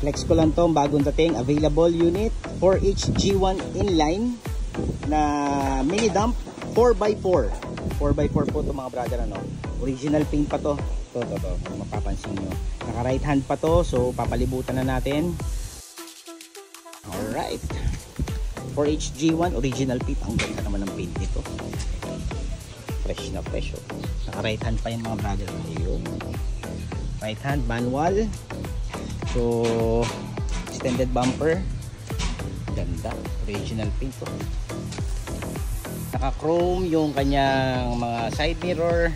Flex ko lang to, bagong dating, available unit 4HG1 inline na mini dump 4x4. 4x4 po to mga brother, ano. Original paint pa to. To mapapansin nyo. Naka right hand pa to, so papalibutan na natin. Alright. 4HG1 original paint. Ang ganda naman ng paint nito. Fresh na fresh, oh. Naka right hand pa yan mga brother. Ayun. Right hand manual. So extended bumper. Ganda. Original paint, oh. Naka chrome yung kanyang mga side mirror.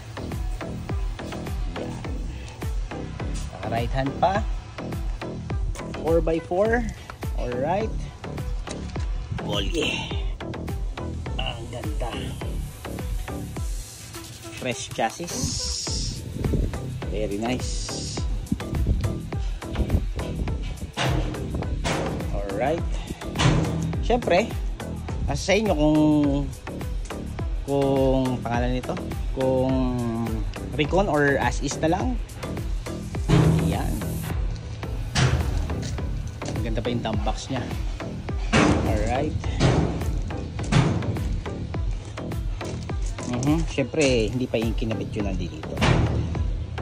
Yan. Naka right hand pa. 4x4. Alright. Bolye. Ang ganda. Fresh chassis. Very nice. Alright. Siyempre, nasa sa inyo kung pangalan nito, kung recon or as is na lang. Ayan. Ang ganda pa yung dump box nya. Alright. Siyempre, hindi pa yung kinabit yun nandito.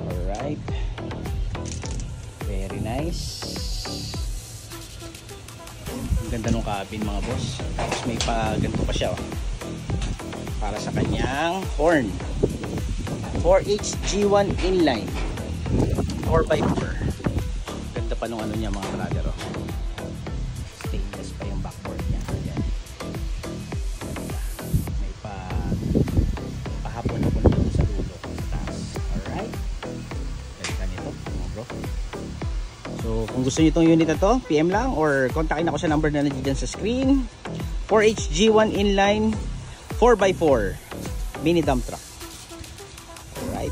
Alright. Very nice. Ang ganda nung cabin mga boss. Tapos may pa ganito pa siya, oh, para sa kanyang horn. 4HG1 inline 4x4. Ganda pa nung ano niya mga brother, oh. Stainless pa yung backboard niya. Ayan. May pahapon dito sa dulo, sa taas. Alright. Ganda nito mga bro. So kung gusto niyo itong unit na to, PM lang or kontakin ako sa number na nandiyan sa screen. 4HG1 inline 4x4 mini dump truck. Alright.